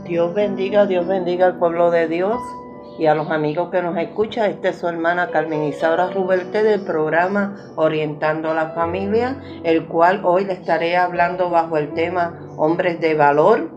Dios bendiga al pueblo de Dios y a los amigos que nos escuchan. Esta es su hermana Carmen Isaura Rubelte del programa Orientando a la Familia, el cual hoy le estaré hablando bajo el tema Hombres de Valor,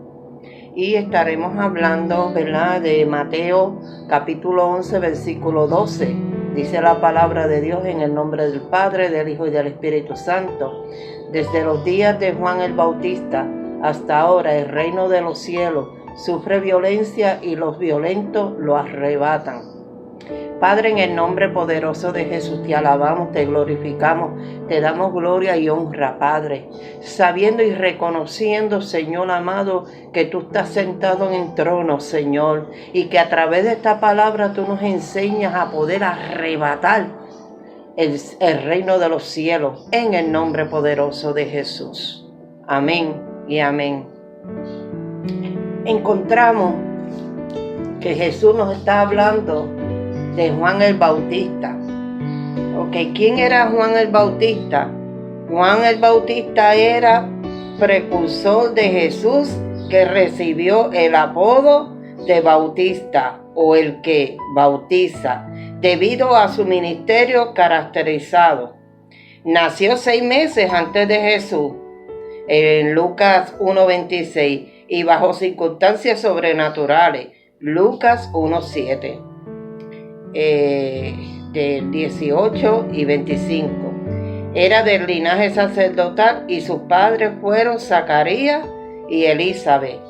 y estaremos hablando, ¿verdad?, de Mateo capítulo 11, versículo 12. Dice la palabra de Dios: en el nombre del Padre, del Hijo y del Espíritu Santo. Desde los días de Juan el Bautista hasta ahora el reino de los cielos sufre violencia y los violentos lo arrebatan. Padre, en el nombre poderoso de Jesús, te alabamos, te glorificamos, te damos gloria y honra, Padre, sabiendo y reconociendo, Señor amado, que tú estás sentado en el trono, Señor, y que a través de esta palabra tú nos enseñas a poder arrebatar el reino de los cielos, en el nombre poderoso de Jesús. Amén y amén. Encontramos que Jesús nos está hablando de Juan el Bautista. ¿Quién era Juan el Bautista? Juan el Bautista era precursor de Jesús, que recibió el apodo de Bautista, o el que bautiza, debido a su ministerio caracterizado. Nació 6 meses antes de Jesús, en Lucas 1:26, y bajo circunstancias sobrenaturales, Lucas 1:7, del 18 y 25. Era del linaje sacerdotal y sus padres fueron Zacarías y Elizabeth.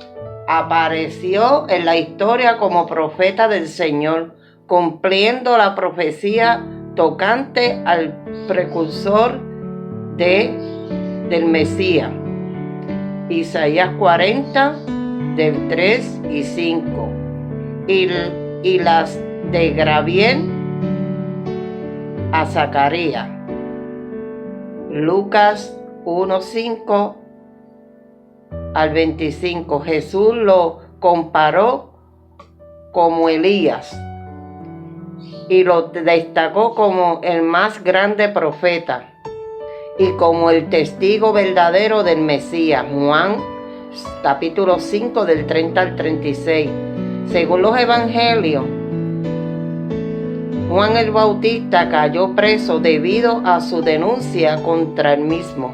Apareció en la historia como profeta del Señor, cumpliendo la profecía tocante al precursor del Mesías. Isaías 40, del 3 y 5. Y las de Gabriel a Zacarías. Lucas 1:5 al 25. Jesús lo comparó como Elías y lo destacó como el más grande profeta y como el testigo verdadero del Mesías. Juan capítulo 5 del 30 al 36. Según los evangelios, Juan el Bautista cayó preso debido a su denuncia contra el mismo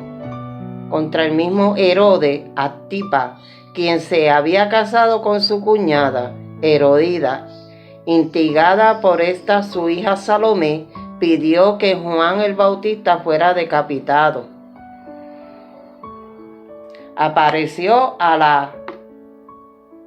Herodes Antipas, quien se había casado con su cuñada Herodías. Instigada por esta, su hija Salomé pidió que Juan el Bautista fuera decapitado. Apareció a la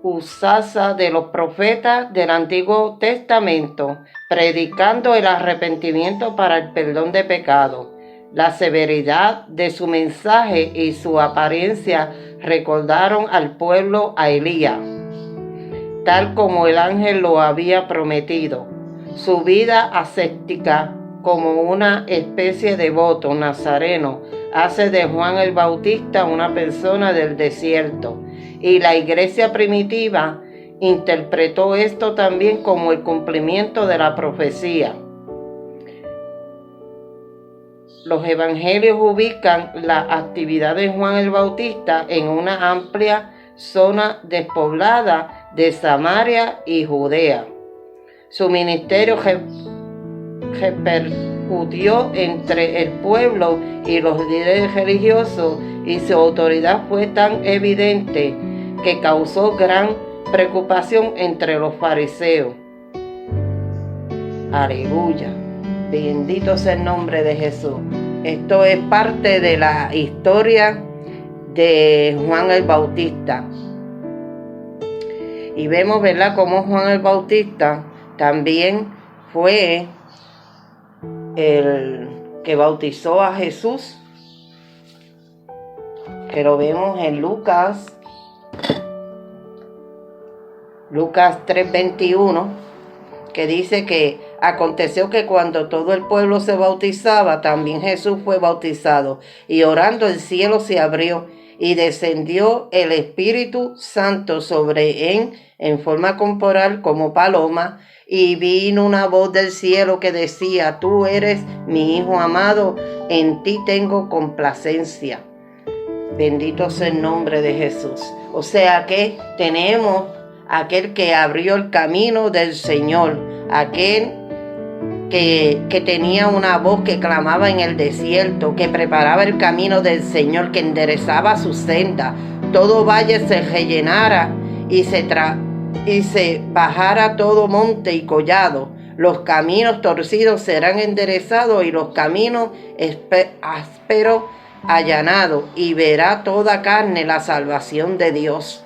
usanza de los profetas del Antiguo Testamento, predicando el arrepentimiento para el perdón de pecados. La severidad de su mensaje y su apariencia recordaron al pueblo a Elías, tal como el ángel lo había prometido. Su vida ascética, como una especie de voto nazareno, hace de Juan el Bautista una persona del desierto, y la iglesia primitiva interpretó esto también como el cumplimiento de la profecía. Los evangelios ubican la actividad de Juan el Bautista en una amplia zona despoblada de Samaria y Judea. Su ministerio repercutió entre el pueblo y los líderes religiosos, y su autoridad fue tan evidente que causó gran preocupación entre los fariseos. Aleluya. Bendito sea el nombre de Jesús. Esto es parte de la historia de Juan el Bautista. Y vemos, ¿verdad?, cómo Juan el Bautista también fue el que bautizó a Jesús, que lo vemos en Lucas 3:21, que dice que aconteció que cuando todo el pueblo se bautizaba, también Jesús fue bautizado, y orando el cielo se abrió, y descendió el Espíritu Santo sobre él en forma corporal como paloma, y vino una voz del cielo que decía: tú eres mi Hijo amado, en ti tengo complacencia. Bendito sea el nombre de Jesús. O sea que tenemos aquel que abrió el camino del Señor, aquel que tenía una voz que clamaba en el desierto, que preparaba el camino del Señor, que enderezaba su senda. Todo valle se rellenara y se bajara todo monte y collado. Los caminos torcidos serán enderezados y los caminos ásperos allanados, y verá toda carne la salvación de Dios.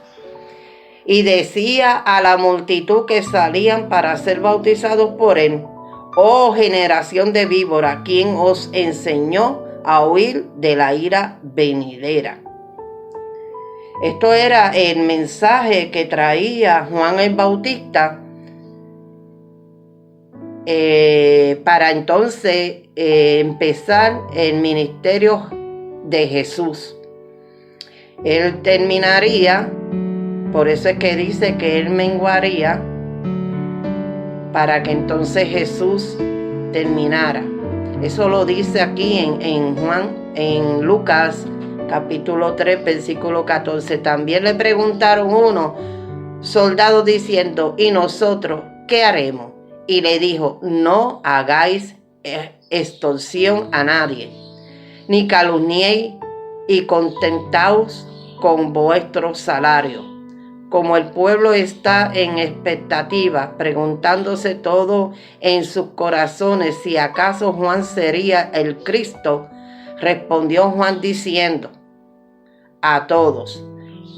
Y decía a la multitud que salían para ser bautizados por él: oh generación de víbora, ¿quién os enseñó a huir de la ira venidera? Esto era el mensaje que traía Juan el Bautista para entonces empezar el ministerio de Jesús. Él terminaría, por eso es que dice que él menguaría, para que entonces Jesús terminara. Eso lo dice aquí en Lucas capítulo 3, versículo 14. También le preguntaron unos soldados diciendo: ¿y nosotros qué haremos? Y le dijo: no hagáis extorsión a nadie, ni calumniéis, y contentaos con vuestro salario. Como el pueblo está en expectativa, preguntándose todo en sus corazones si acaso Juan sería el Cristo, respondió Juan diciendo a todos: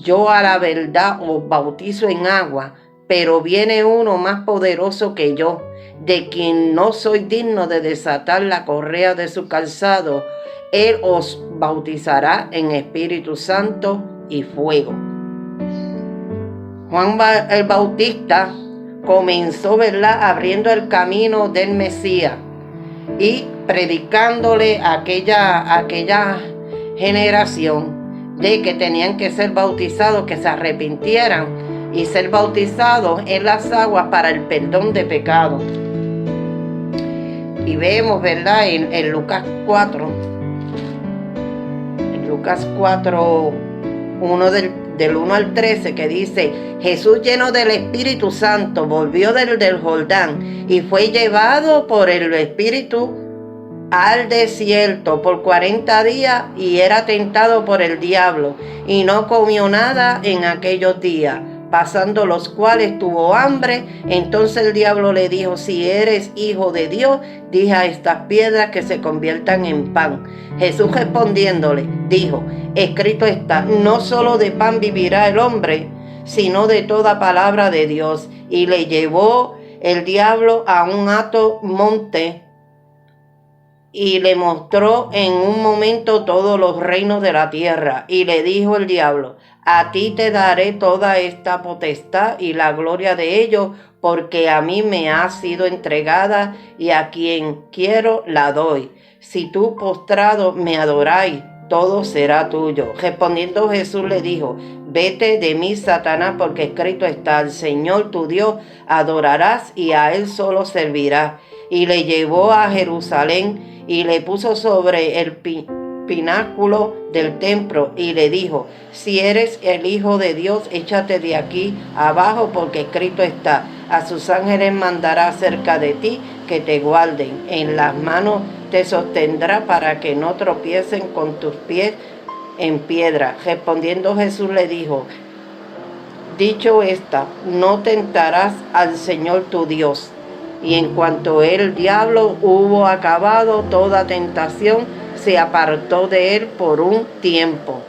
yo a la verdad os bautizo en agua, pero viene uno más poderoso que yo, de quien no soy digno de desatar la correa de su calzado. Él os bautizará en Espíritu Santo y fuego. Juan el Bautista comenzó, ¿verdad?, abriendo el camino del Mesías y predicándole a aquella generación de que tenían que ser bautizados, que se arrepintieran y ser bautizados en las aguas para el perdón de pecados. Y vemos, ¿verdad?, en Lucas 4, Lucas 4, del 1 al 13, que dice: Jesús, lleno del Espíritu Santo, volvió del Jordán y fue llevado por el Espíritu al desierto por 40 días y era tentado por el diablo, y no comió nada en aquellos días, pasando los cuales tuvo hambre. Entonces el diablo le dijo: si eres hijo de Dios, di a estas piedras que se conviertan en pan. Jesús respondiéndole dijo: escrito está, no solo de pan vivirá el hombre, sino de toda palabra de Dios. Y le llevó el diablo a un alto monte y le mostró en un momento todos los reinos de la tierra. Y le dijo el diablo: a ti te daré toda esta potestad y la gloria de ellos, porque a mí me ha sido entregada y a quien quiero la doy. Si tú postrado me adoráis, todo será tuyo. Respondiendo Jesús le dijo: vete de mí, Satanás, porque escrito está, al Señor tu Dios adorarás y a él solo servirás. Y le llevó a Jerusalén y le puso sobre el pináculo del templo y le dijo: si eres el Hijo de Dios, échate de aquí abajo, porque escrito está, a sus ángeles mandará cerca de ti que te guarden, en las manos te sostendrá para que no tropiecen con tus pies en piedra. Respondiendo Jesús le dijo: dicho esta, no tentarás al Señor tu Dios. Y en cuanto el diablo hubo acabado toda tentación, se apartó de él por un tiempo.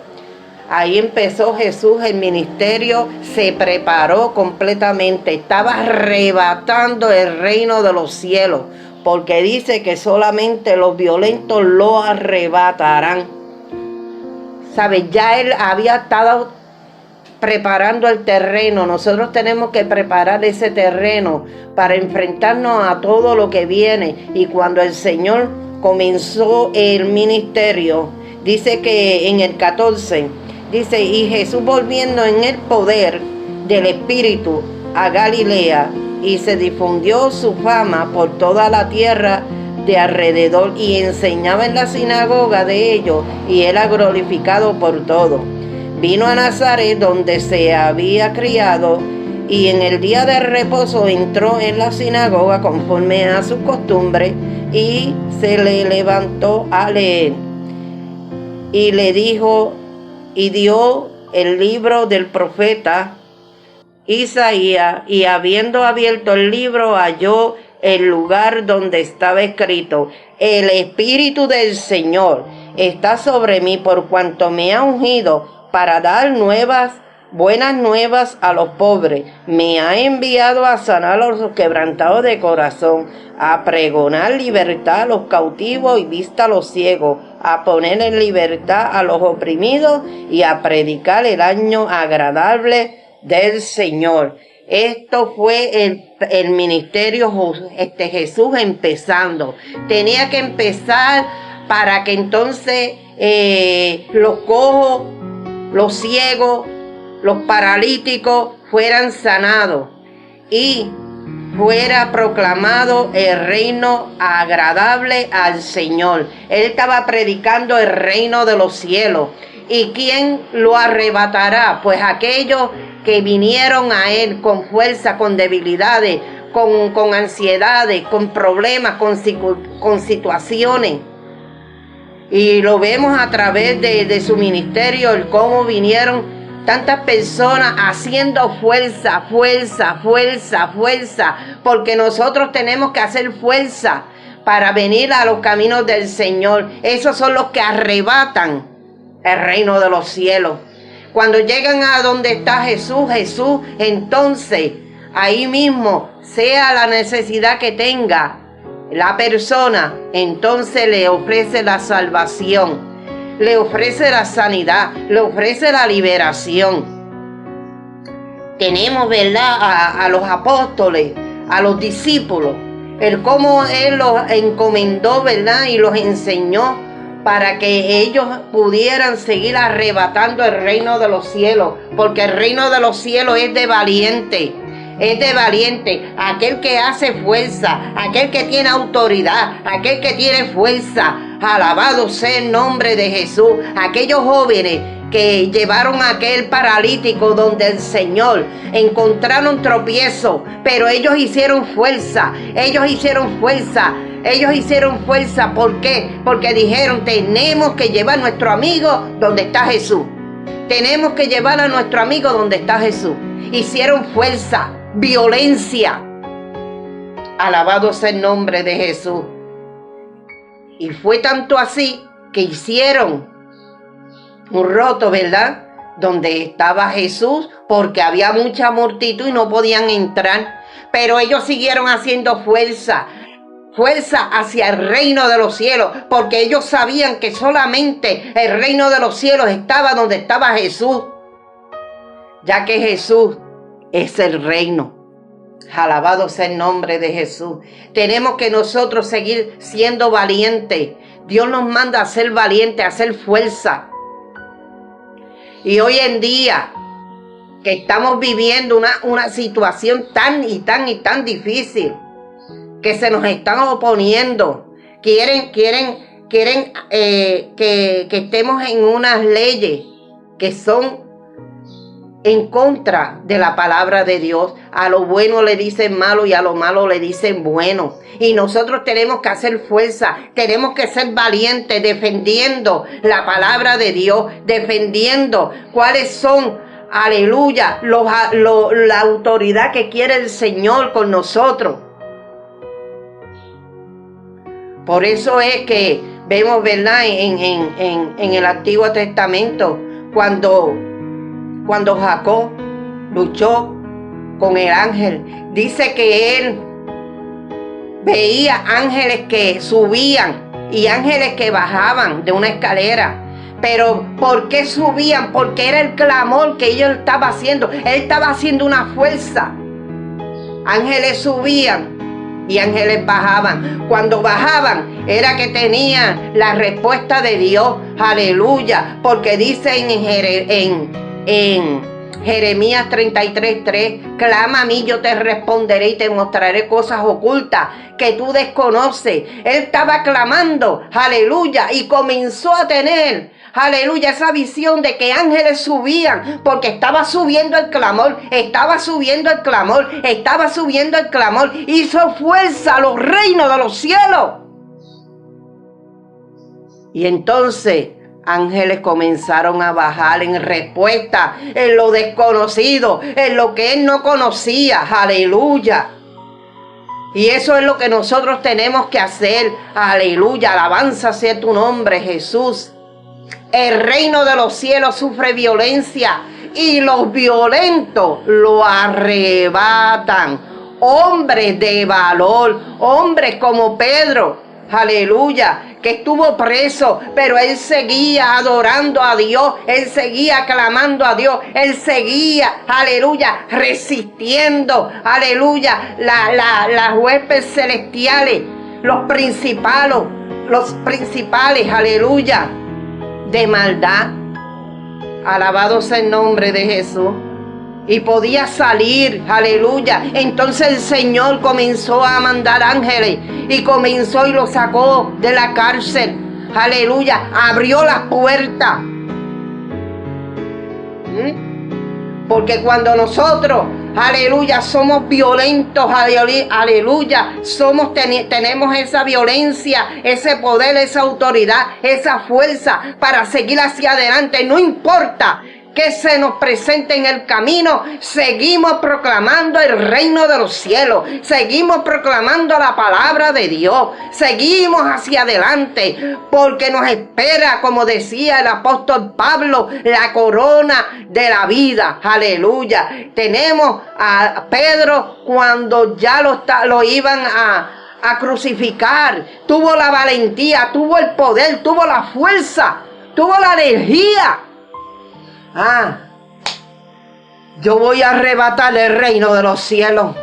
Ahí empezó Jesús el ministerio, se preparó completamente, estaba arrebatando el reino de los cielos, porque dice que solamente los violentos lo arrebatarán. ¿Sabes? Ya él había estado preparando el terreno. Nosotros tenemos que preparar ese terreno para enfrentarnos a todo lo que viene. Y cuando el Señor comenzó el ministerio, dice que en el 14, dice: y Jesús, volviendo en el poder del Espíritu a Galilea, y se difundió su fama por toda la tierra de alrededor, y enseñaba en la sinagoga de ellos, y era glorificado por todo. Vino a Nazaret, donde se había criado, Y en el día de reposo entró en la sinagoga conforme a su costumbre y se le levantó a leer. Y le dijo, y dio el libro del profeta Isaías, y habiendo abierto el libro halló el lugar donde estaba escrito: el Espíritu del Señor está sobre mí, por cuanto me ha ungido para dar buenas nuevas a los pobres. Me ha enviado a sanar a los quebrantados de corazón, a pregonar libertad a los cautivos y vista a los ciegos, a poner en libertad a los oprimidos y a predicar el año agradable del Señor. Esto fue el ministerio Jesús empezando. Tenía que empezar para que entonces los cojos, los ciegos, los paralíticos fueran sanados y fuera proclamado el reino agradable al Señor. Él estaba predicando el reino de los cielos. ¿Y quién lo arrebatará? Pues aquellos que vinieron a Él con fuerza, con debilidades, con ansiedades, con problemas, con situaciones. Y lo vemos a través de su ministerio, el cómo vinieron tantas personas haciendo fuerza, porque nosotros tenemos que hacer fuerza para venir a los caminos del Señor. Esos son los que arrebatan el reino de los cielos. Cuando llegan a donde está Jesús, entonces ahí mismo, sea la necesidad que tenga la persona, entonces le ofrece la salvación, le ofrece la sanidad, le ofrece la liberación. Tenemos, ¿verdad?, a los apóstoles, a los discípulos, el cómo Él los encomendó, ¿verdad?, y los enseñó para que ellos pudieran seguir arrebatando el reino de los cielos, porque el reino de los cielos es de valiente. Es de valiente, aquel que hace fuerza, aquel que tiene autoridad, aquel que tiene fuerza. Alabado sea el nombre de Jesús. Aquellos jóvenes que llevaron a aquel paralítico donde el Señor, encontraron tropiezo, pero ellos hicieron fuerza, ¿por qué? Porque dijeron, tenemos que llevar a nuestro amigo donde está Jesús. Tenemos que llevar a nuestro amigo donde está Jesús. Hicieron fuerza, violencia. Alabado sea el nombre de Jesús. Y fue tanto así que hicieron un roto, ¿verdad?, donde estaba Jesús, porque había mucha multitud y no podían entrar. Pero ellos siguieron haciendo fuerza hacia el reino de los cielos, porque ellos sabían que solamente el reino de los cielos estaba donde estaba Jesús, ya que Jesús es el reino. Alabado sea el nombre de Jesús. Tenemos que nosotros seguir siendo valientes. Dios nos manda a ser valientes, a hacer fuerza. Y hoy en día que estamos viviendo una situación tan difícil, que se nos están oponiendo, quieren que estemos en unas leyes que son en contra de la palabra de Dios. A lo bueno le dicen malo y a lo malo le dicen bueno. Y nosotros tenemos que hacer fuerza, tenemos que ser valientes, defendiendo la palabra de Dios, defendiendo cuáles son, aleluya, la autoridad que quiere el Señor con nosotros. Por eso es que vemos, ¿verdad?, en el Antiguo Testamento, cuando Jacob luchó con el ángel, dice que él veía ángeles que subían y ángeles que bajaban de una escalera. Pero ¿por qué subían? Porque era el clamor que ellos estaban haciendo. Él estaba haciendo una fuerza. Ángeles subían y ángeles bajaban. Cuando bajaban era que tenían la respuesta de Dios. Aleluya. Porque dice en Jeremías 33:3, clama a mí, yo te responderé y te mostraré cosas ocultas que tú desconoces. Él estaba clamando, aleluya, y comenzó a tener, aleluya, esa visión de que ángeles subían, porque estaba subiendo el clamor, estaba subiendo el clamor, estaba subiendo el clamor, hizo fuerza a los reinos de los cielos. Y entonces ángeles comenzaron a bajar en respuesta en lo desconocido, en lo que él no conocía, aleluya. Y eso es lo que nosotros tenemos que hacer, aleluya, alabanza sea tu nombre, Jesús. El reino de los cielos sufre violencia y los violentos lo arrebatan. Hombres de valor, hombres como Pedro, aleluya, que estuvo preso, pero él seguía adorando a Dios, él seguía clamando a Dios, él seguía, aleluya, resistiendo, aleluya, las huestes celestiales, los principales, aleluya, de maldad. Alabado sea el nombre de Jesús. Y podía salir, aleluya. Entonces el Señor comenzó a mandar ángeles y comenzó y lo sacó de la cárcel, aleluya. Abrió las puertas. Porque cuando nosotros, aleluya, somos violentos, aleluya, tenemos esa violencia, ese poder, esa autoridad, esa fuerza para seguir hacia adelante, no importa que se nos presente en el camino, seguimos proclamando el reino de los cielos, seguimos proclamando la palabra de Dios, seguimos hacia adelante, porque nos espera, como decía el apóstol Pablo, la corona de la vida, aleluya. Tenemos a Pedro cuando ya lo iban a crucificar, tuvo la valentía, tuvo el poder, tuvo la fuerza, tuvo la energía. Yo voy a arrebatar el reino de los cielos.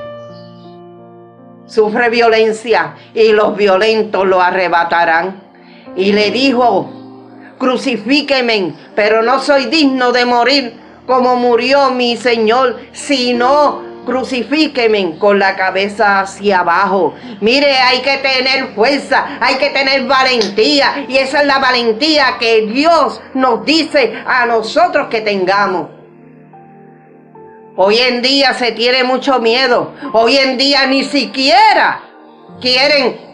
Sufre violencia y los violentos lo arrebatarán. Y le dijo: crucifíqueme, pero no soy digno de morir como murió mi Señor, sino crucifíqueme con la cabeza hacia abajo. Mire, hay que tener fuerza, hay que tener valentía, y esa es la valentía que Dios nos dice a nosotros que tengamos. Hoy en día se tiene mucho miedo, hoy en día ni siquiera quieren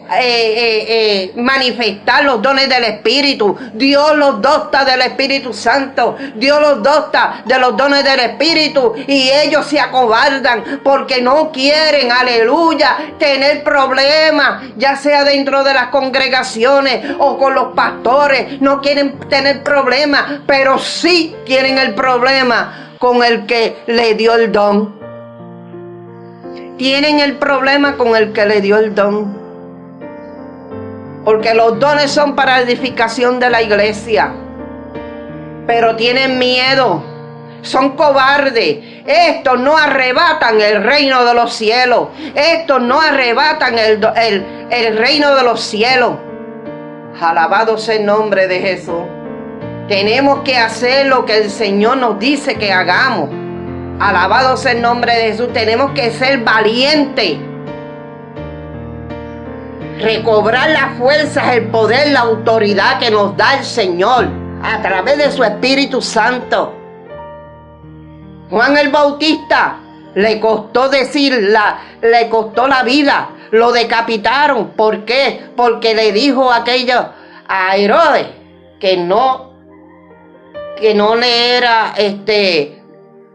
manifestar los dones del Espíritu. Dios los dota del Espíritu Santo, Dios los dota de los dones del Espíritu, y ellos se acobardan porque no quieren, aleluya, tener problemas, ya sea dentro de las congregaciones o con los pastores. No quieren tener problemas, pero sí quieren el problema con el que le dio el don. Tienen el problema con el que le dio el don. Porque los dones son para edificación de la iglesia. Pero tienen miedo. Son cobardes. Estos no arrebatan el reino de los cielos. Estos no arrebatan el reino de los cielos. Alabado sea el nombre de Jesús. Tenemos que hacer lo que el Señor nos dice que hagamos. Alabado sea el nombre de Jesús. Tenemos que ser valientes. Recobrar las fuerzas, el poder, la autoridad que nos da el Señor a través de su Espíritu Santo. Juan el Bautista le costó le costó la vida, lo decapitaron. ¿Por qué? Porque le dijo aquello a Herodes que no le era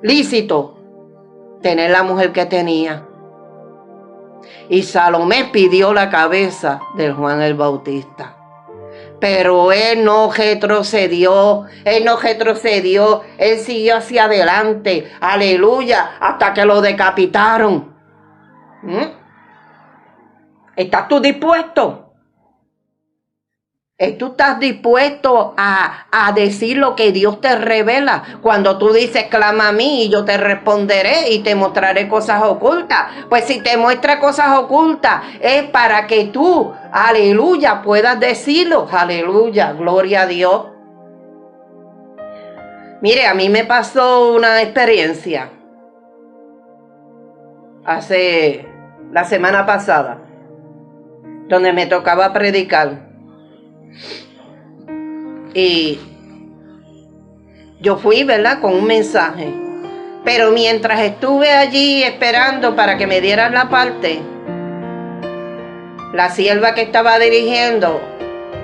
lícito tener la mujer que tenía. Y Salomé pidió la cabeza de Juan el Bautista. Pero él no retrocedió, él siguió hacia adelante, aleluya, hasta que lo decapitaron. ¿Estás tú dispuesto? ¿Tú estás dispuesto a decir lo que Dios te revela? Cuando tú dices, clama a mí y yo te responderé y te mostraré cosas ocultas. Pues si te muestra cosas ocultas es para que tú, aleluya, puedas decirlo. Aleluya, gloria a Dios. Mire, a mí me pasó una experiencia la semana pasada, donde me tocaba predicar. Y yo fui, ¿verdad?, con un mensaje. Pero mientras estuve allí esperando para que me dieran la parte, la sierva que estaba dirigiendo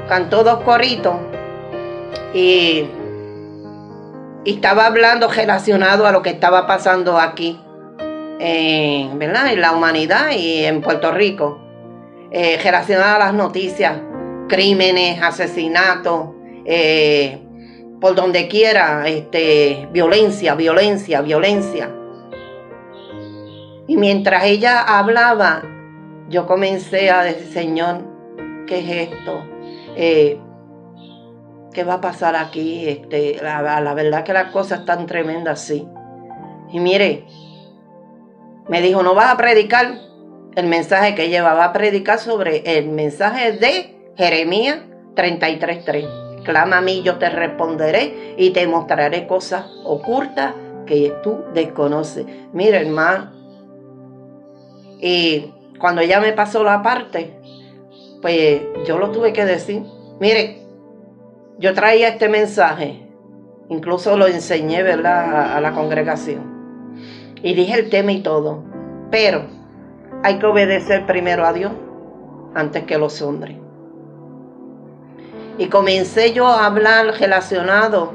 cantó 2 coritos y estaba hablando relacionado a lo que estaba pasando aquí, ¿verdad?, en la humanidad y en Puerto Rico, relacionado a las noticias, crímenes, asesinatos, por donde quiera, violencia. Y mientras ella hablaba, yo comencé a decir, Señor, ¿qué es esto? ¿Qué va a pasar aquí? La verdad que las cosas están tremendas, sí. Y mire, me dijo, no vas a predicar el mensaje que ella va a predicar sobre el mensaje de Jeremías 33:3. Clama a mí, yo te responderé y te mostraré cosas ocultas que tú desconoces. Mire, hermano, y cuando ella me pasó la parte, pues yo lo tuve que decir. Mire, yo traía este mensaje, incluso lo enseñé, ¿verdad?, a la congregación. Y dije el tema y todo, pero hay que obedecer primero a Dios antes que los hombres. Y comencé yo a hablar relacionado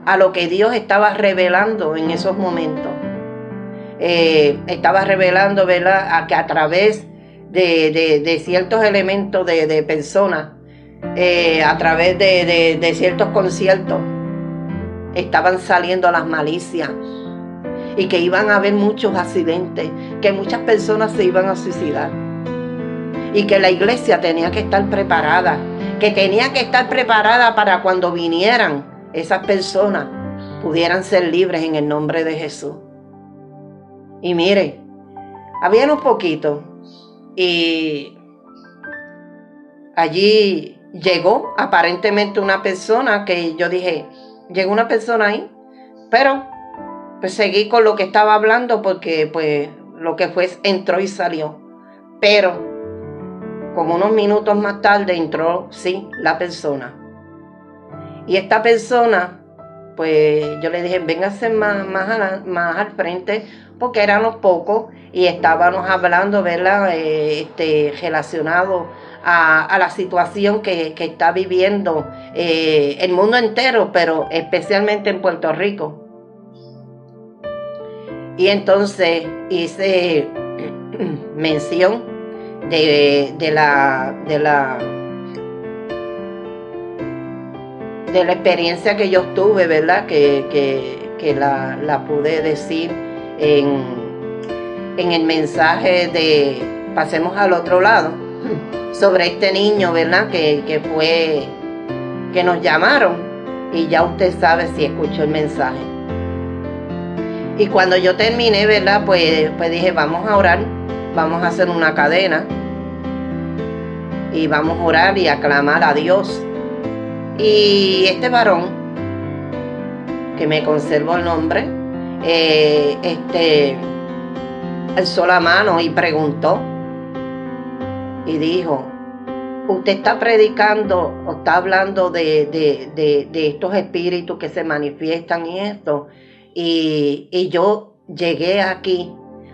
a lo que Dios estaba revelando en esos momentos. Estaba revelando, ¿verdad?, a que a través de ciertos elementos de personas, a través de ciertos conciertos, estaban saliendo las malicias y que iban a haber muchos accidentes, que muchas personas se iban a suicidar y que la iglesia tenía que estar preparada, para cuando vinieran esas personas pudieran ser libres en el nombre de Jesús. Y mire, había unos poquitos y allí llegó aparentemente una persona que yo dije, llegó una persona ahí, pero pues seguí con lo que estaba hablando porque pues lo que fue entró y salió. Pero como unos minutos más tarde entró, sí, la persona. Y esta persona, pues yo le dije, véngase más al frente, porque éramos pocos y estábamos hablando, ¿verdad?, relacionado a la situación que está viviendo el mundo entero, pero especialmente en Puerto Rico. Y entonces hice mención de la experiencia que yo tuve, ¿verdad?, que la pude decir en el mensaje de Pasemos al Otro Lado, sobre este niño, ¿verdad?, que nos llamaron, y ya usted sabe si escuchó el mensaje. Y cuando yo terminé, ¿verdad?, pues dije, vamos a orar, vamos a hacer una cadena y vamos a orar y a clamar a Dios. Y este varón, que me conservo el nombre, alzó la mano y preguntó y dijo, usted está predicando o está hablando de estos espíritus que se manifiestan y esto. Y yo llegué aquí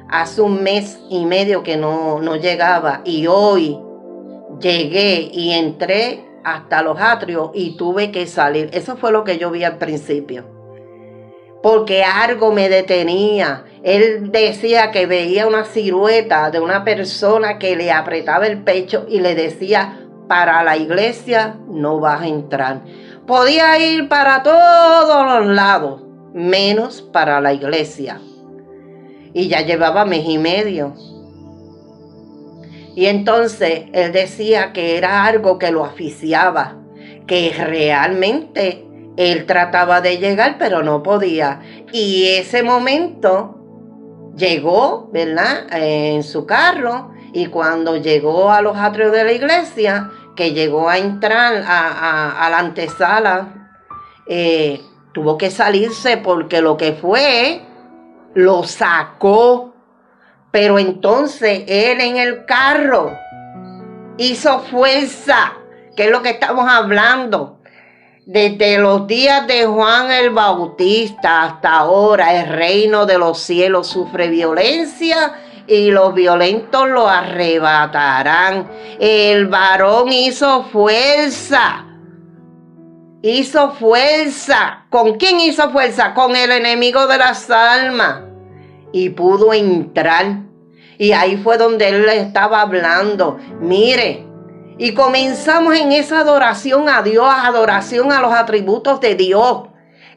hace 1 mes y medio que no llegaba, y hoy llegué y entré hasta los atrios y tuve que salir. Eso fue lo que yo vi al principio, porque algo me detenía. Él decía que veía una silueta de una persona que le apretaba el pecho y le decía, para la iglesia no vas a entrar. Podía ir para todos los lados, menos para la iglesia. Y ya llevaba 1 mes y medio. Y entonces él decía que era algo que lo asfixiaba, que realmente él trataba de llegar, pero no podía. Y ese momento llegó, ¿verdad?, en su carro, y cuando llegó a los atrios de la iglesia, que llegó a entrar a la antesala, tuvo que salirse porque lo que fue, lo sacó. Pero entonces él en el carro hizo fuerza, que es lo que estamos hablando. Desde los días de Juan el Bautista hasta ahora, el reino de los cielos sufre violencia y los violentos lo arrebatarán. El varón hizo fuerza. Hizo fuerza. ¿Con quién hizo fuerza? Con el enemigo de las almas. Y pudo entrar. Y ahí fue donde él le estaba hablando. Mire. Y comenzamos en esa adoración a Dios, adoración a los atributos de Dios.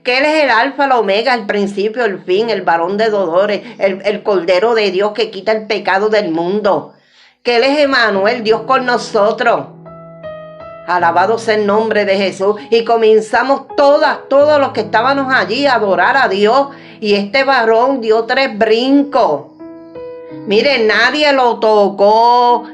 Que Él es el alfa, el omega, el principio, el fin, el varón de dolores, el cordero de Dios que quita el pecado del mundo. Que Él es Emmanuel, Dios con nosotros. Alabado sea el nombre de Jesús. Y comenzamos todos los que estábamos allí a adorar a Dios. Y este varón dio 3 brincos. Mire, nadie lo tocó.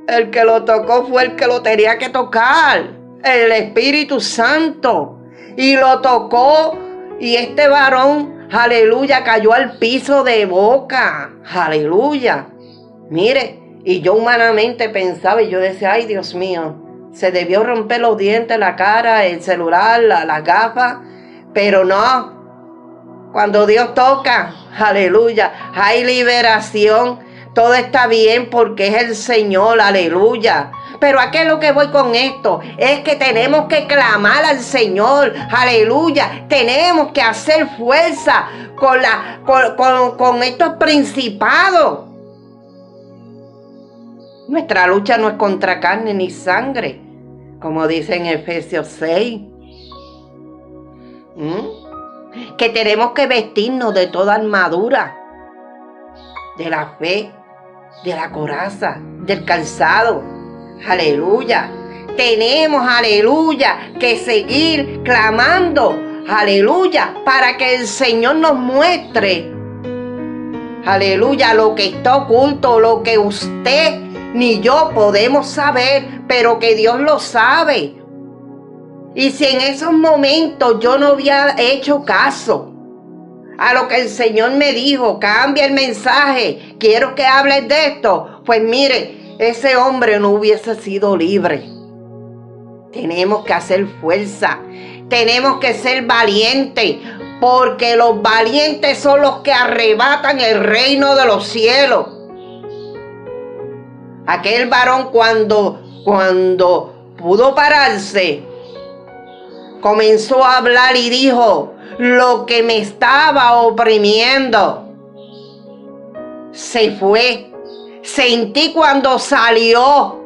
El que lo tocó fue el que lo tenía que tocar. El Espíritu Santo. Y lo tocó. Y este varón, aleluya, cayó al piso de boca. Aleluya. Mire. Y yo humanamente pensaba y yo decía, ay Dios mío, se debió romper los dientes, la cara, el celular, las gafas, pero no. Cuando Dios toca, aleluya, hay liberación, todo está bien porque es el Señor, aleluya. Pero ¿a qué es lo que voy con esto? Es que tenemos que clamar al Señor, aleluya. Tenemos que hacer fuerza con estos principados. Nuestra lucha no es contra carne ni sangre, como dice en Efesios 6. Que tenemos que vestirnos de toda armadura, de la fe, de la coraza, del calzado. Aleluya. Tenemos, aleluya, que seguir clamando, aleluya, para que el Señor nos muestre, aleluya, lo que está oculto, lo que usted ni yo podemos saber, pero que Dios lo sabe. Y si en esos momentos yo no había hecho caso a lo que el Señor me dijo, cambia el mensaje, quiero que hables de esto, pues mire, ese hombre no hubiese sido libre. Tenemos que hacer fuerza, tenemos que ser valientes, porque los valientes son los que arrebatan el reino de los cielos. Aquel varón cuando pudo pararse, comenzó a hablar y dijo, lo que me estaba oprimiendo se fue. Sentí cuando salió.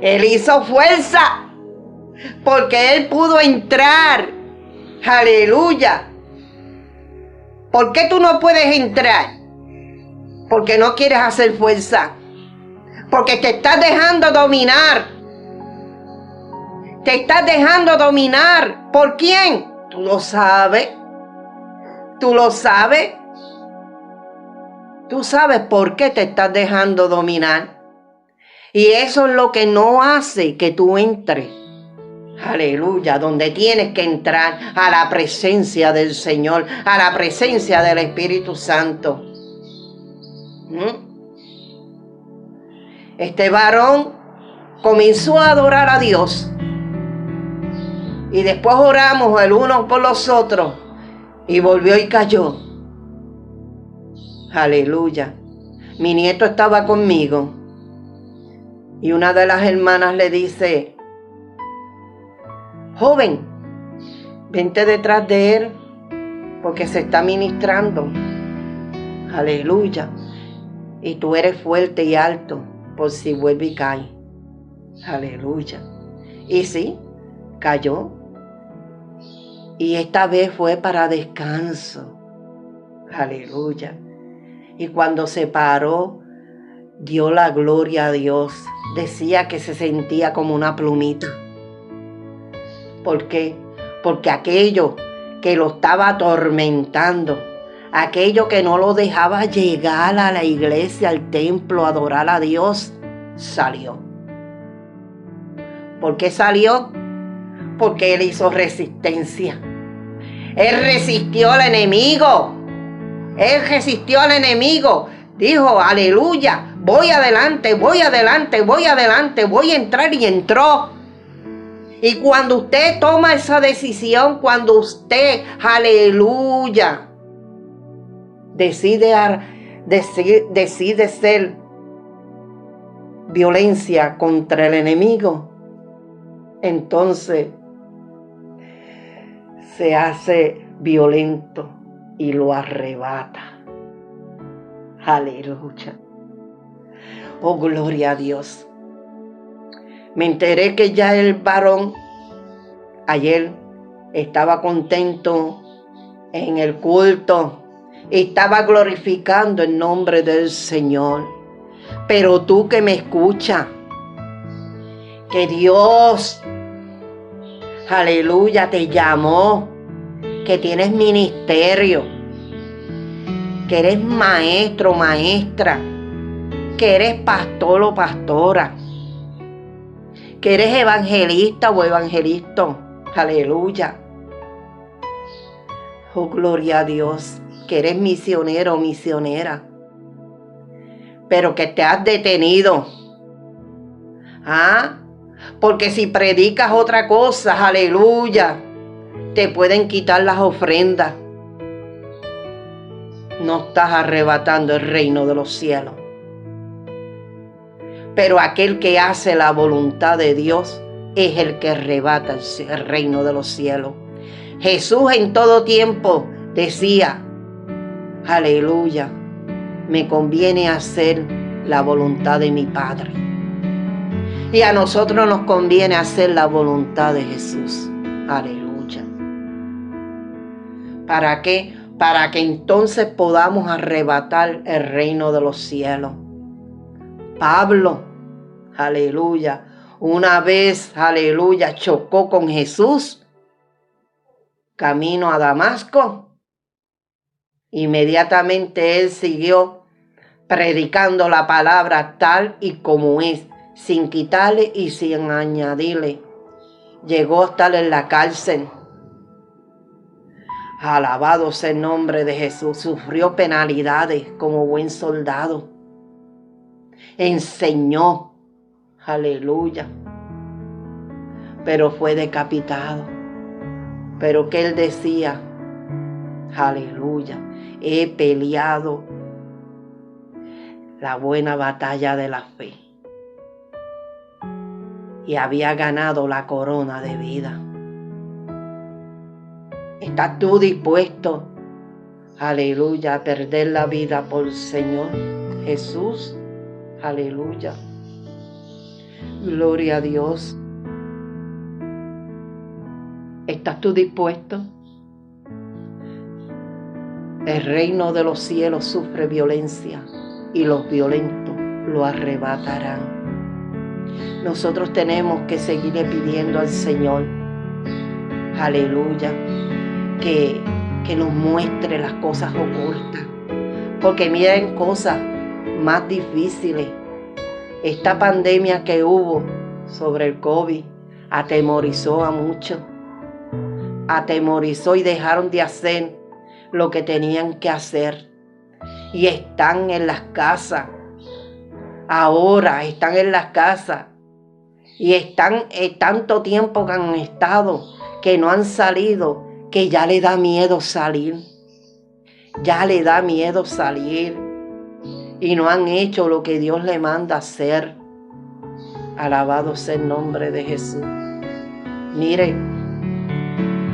Él hizo fuerza porque él pudo entrar. Aleluya. ¿Por qué tú no puedes entrar? Porque no quieres hacer fuerza. Porque te estás dejando dominar. Te estás dejando dominar. ¿Por quién? Tú lo sabes. Tú lo sabes. Tú sabes por qué te estás dejando dominar. Y eso es lo que no hace que tú entres. Aleluya, donde tienes que entrar, a la presencia del Señor, a la presencia del Espíritu Santo. Este varón comenzó a adorar a Dios. Y después oramos el uno por los otros. Y volvió y cayó. Aleluya. Mi nieto estaba conmigo. Y una de las hermanas le dice, joven, vente detrás de él porque se está ministrando. Aleluya. Y tú eres fuerte y alto por si vuelve y cae. Aleluya. Y sí, cayó. Y esta vez fue para descanso. Aleluya. Y cuando se paró, dio la gloria a Dios. Decía que se sentía como una plumita. ¿Por qué? Porque aquello que lo estaba atormentando, aquello que no lo dejaba llegar a la iglesia, al templo, a adorar a Dios, salió. ¿Por qué salió? Porque él hizo resistencia. Él resistió al enemigo. Él resistió al enemigo. Dijo, aleluya, voy adelante, voy adelante, voy adelante, voy a entrar, y entró. Y cuando usted toma esa decisión, cuando usted, aleluya, decide ser violencia contra el enemigo, entonces se hace violento y lo arrebata. Aleluya. Oh, gloria a Dios. Me enteré que ya el varón ayer estaba contento en el culto, estaba glorificando el nombre del Señor. Pero tú que me escuchas, que Dios, aleluya, te llamó, que tienes ministerio, que eres maestro, maestra, que eres pastor o pastora, que eres evangelista o evangelista, aleluya. Oh, gloria a Dios, que eres misionero o misionera, pero que te has detenido. Porque si predicas otra cosa, aleluya, te pueden quitar las ofrendas. No estás arrebatando el reino de los cielos. Pero aquel que hace la voluntad de Dios es el que arrebata el reino de los cielos. Jesús en todo tiempo decía, aleluya, me conviene hacer la voluntad de mi Padre. Y a nosotros nos conviene hacer la voluntad de Jesús. Aleluya. ¿Para qué? Para que entonces podamos arrebatar el reino de los cielos. Pablo, aleluya, una vez, aleluya, chocó con Jesús camino a Damasco. Inmediatamente él siguió predicando la palabra tal y como es, sin quitarle y sin añadirle. Llegó a estar en la cárcel. Alabado sea el nombre de Jesús. Sufrió penalidades como buen soldado. Enseñó. Aleluya. Pero fue decapitado. Pero que él decía, aleluya, he peleado la buena batalla de la fe. Y había ganado la corona de vida. ¿Estás tú dispuesto, aleluya, a perder la vida por el Señor Jesús? Aleluya. Gloria a Dios. ¿Estás tú dispuesto? El reino de los cielos sufre violencia y los violentos lo arrebatarán. Nosotros tenemos que seguirle pidiendo al Señor, aleluya, que nos muestre las cosas ocultas. Porque miren cosas más difíciles. Esta pandemia que hubo sobre el COVID atemorizó a muchos. Atemorizó y dejaron de hacer lo que tenían que hacer. Y están en las casas. Ahora están en las casas. Y están tanto tiempo que han estado, que no han salido, que ya le da miedo salir. Ya le da miedo salir. Y no han hecho lo que Dios le manda hacer. Alabado sea el nombre de Jesús. Mire,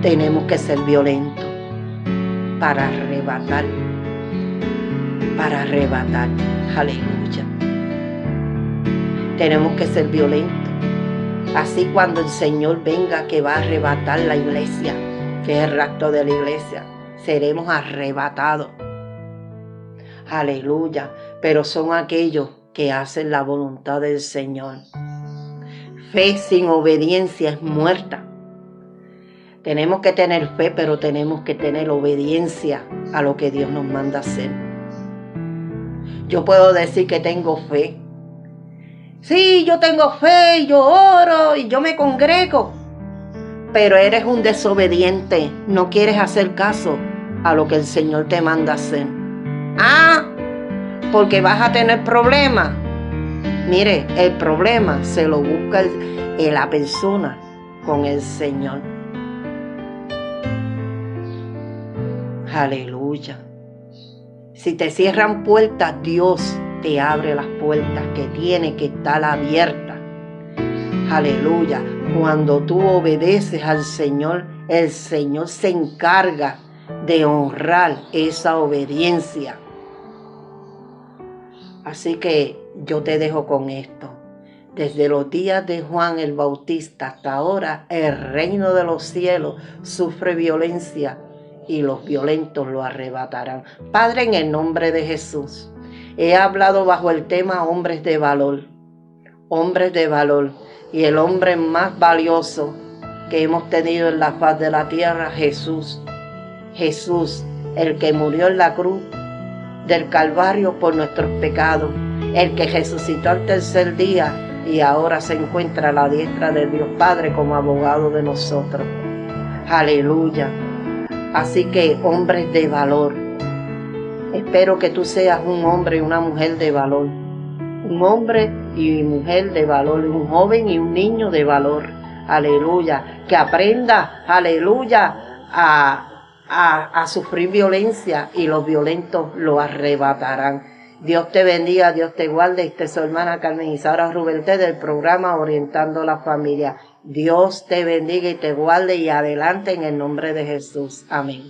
tenemos que ser violentos para arrebatar. Para arrebatar. Aleluya. Tenemos que ser violentos. Así cuando el Señor venga, que va a arrebatar la iglesia, que es el rapto de la iglesia, seremos arrebatados. Aleluya. Pero son aquellos que hacen la voluntad del Señor. Fe sin obediencia es muerta. Tenemos que tener fe, pero tenemos que tener obediencia a lo que Dios nos manda hacer. Yo puedo decir que tengo fe. Sí, yo tengo fe, y yo oro, y yo me congrego. Pero eres un desobediente. No quieres hacer caso a lo que el Señor te manda hacer. Porque vas a tener problemas. Mire, el problema se lo busca la persona con el Señor. Aleluya. Si te cierran puertas, Dios te abre las puertas que tiene que estar abiertas. Aleluya. Cuando tú obedeces al Señor, el Señor se encarga de honrar esa obediencia. Así que yo te dejo con esto. Desde los días de Juan el Bautista hasta ahora, el reino de los cielos sufre violencia y los violentos lo arrebatarán. Padre, en el nombre de Jesús, he hablado bajo el tema hombres de valor. Hombres de valor. Y el hombre más valioso que hemos tenido en la faz de la tierra, Jesús. Jesús, el que murió en la cruz del Calvario por nuestros pecados, el que resucitó al tercer día y ahora se encuentra a la diestra de Dios Padre como abogado de nosotros. Aleluya. Así que hombres de valor, espero que tú seas un hombre y una mujer de valor, un hombre y mujer de valor, un joven y un niño de valor. Aleluya. Que aprenda, aleluya, a sufrir violencia y los violentos lo arrebatarán. Dios te bendiga, Dios te guarde. Esta es su hermana Carmen Isaura Ruberté del programa Orientando la Familia. Dios te bendiga y te guarde y adelante en el nombre de Jesús. Amén.